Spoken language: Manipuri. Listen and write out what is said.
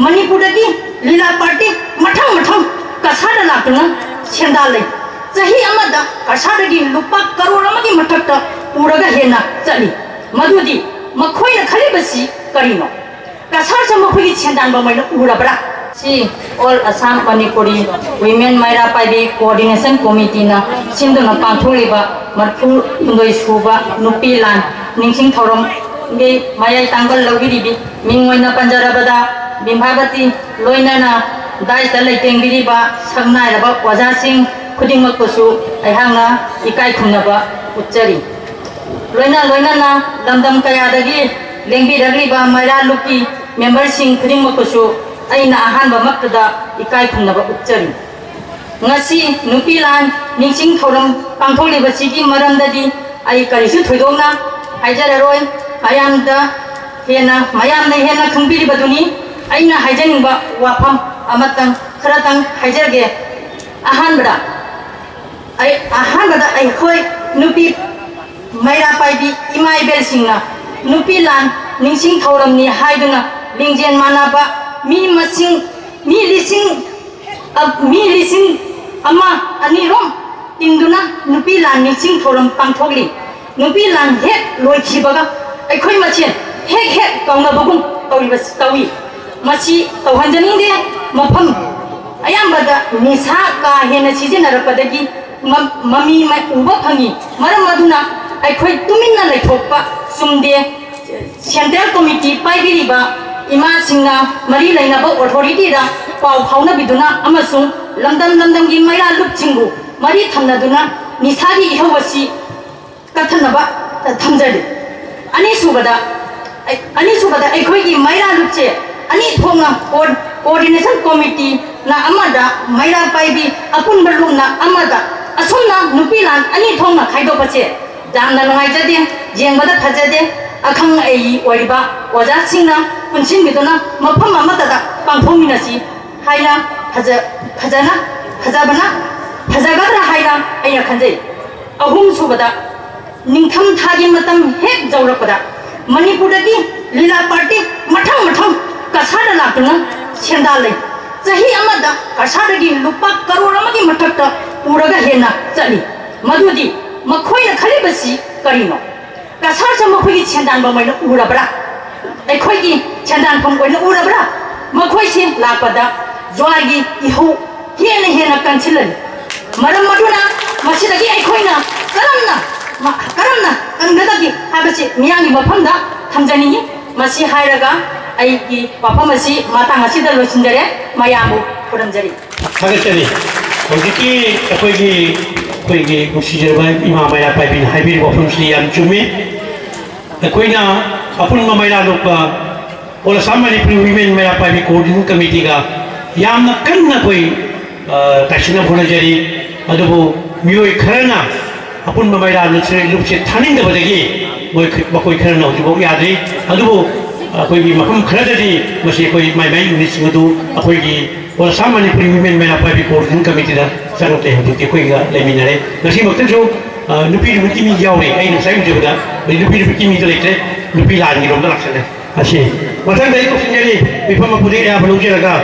मणिपुर की लीला पार्टी मठंग मठंग कसार लाटना सेंदाले चाही अमदा कसार की लुपा करोड़ अमगी मठक्ता पूरगा हेना चली मधुदी मखोई न खली बसी करीनो कसार से मखोई सेंदान बमैन उड़बरा सी all Assam Manipuri women Meira Paibi coordination committee ना सिंधुना पांथोलिबा मरफु हुंदोई सुबा नुपी लान निंसिंग थौरम गे मायाई तांगल लौगिरिबी मिंगोइना पंजरबदा बिंभावती लोइनाना दाइता लेटेंगिरिबा संगनायरबा ओजासिंग खुदिंगमकसु अयहांना इकाई खुनबा उच्चरी लोइनाना लमदम कयादगी लेंबिरगलिबा माइरा लुकी मेंबरसिंग खुदिंगमकसु अइना अहानबा मक्तदा इकाई खुनबा उच्चरी ngasi nupi lan ningsing thoram pangtholi bachigi maramdadi ai karisu thoidongna haijararoi ayamda mayamna hena khungbiri baduni aina haijaningba wafam amatang kharatang haijarge ahanbada ai khoi nupi maira paibi imai bel singna nupi lan ningsing thoram ni haiduna lingjen manaba mi lising ama ani rom tinduna nupi lan ningsing thoram pangthogli nupi lan hek loi khibaga ai khoi machen hek kauna bagum tawi machi tawhanjani de mafam ayambada nisa ka hena sijenarapadagi mami mai uba phangi maram maduna ai khoi tuminna laithokpa sumde central committee paigiriba ima singna mari lainaba authority da pau phauna biduna amasung lamdam gi maira lup chingu mari thamnaduna nisagi ihawasi kathanaba thamjari ani subada ai khoi gi maira lupche ani thonga coordination committee na amada maira paibi apun balung na amada asumna nupilan ani thonga khaido bache jamna ngai jade jengbada phajade akhang ai oiba oja singna punsin biduna mafam amada da pangthomina si haina फजागद्रा हाइना अइना खंजै अहुम सुबदा निंथम थागी मतम हेक जौरपदा मणिपुर की लीला पार्टी मठंग कसार लाटना सेंदाले चाही अमदा कसार की लुपा करोड़ अमगी मठक्ता पूरगा हेना चली मधुदी मखोई न खली बसी करीनो कसार से मखोई सेंदान बमैन उड़बरा अखोई की सेंदान फम कोइन उड़बरा मखोई से लापदा जोआगी इहो हेना कंसिलन मरम मधुना मसिदगी अखोइना करमना अंगदगी हाबसी मियांगी मफमदा थमजनिगी मसी हायरगा अइगी वाफम असि मातांग असिदा लोसिनजरे मायामु खुरमजरी थागतरी होजिकी अखोइगी गुसिजरबा इमा माया पाइबिन हाइबिर वाफमसि याम चुमे अखोइना अपुन माया लोपा ओला सामनि प्रिविमेन माया पाइबि कोऑर्डिनेशन कमिटी का यामना कन्ना कोई ताशिना भोनजरी अदुबो मियोय खरना अपुन माइरा नसे लुपसे थानिंदबदगी मकोय खरना होजिबो यादे अदुबो अखोयगी मफम खरददी मसे कोई माइ यूनिट्स मदु अखोयगी ओला सामनि प्रिविमेन माया पाइबि कोऑर्डिनेशन कमिटी दा जानते होते कोइगा लेमिनारे नसी मक्तजो नुपी रुकिमी यावरे आइना साइ उजबदा नुपी रुकिमी दलेते नुपी लांगी रोमदा लाखसले असे मथां दाइ कोसिनजरी बिफाम पुदे या बलुजेरगा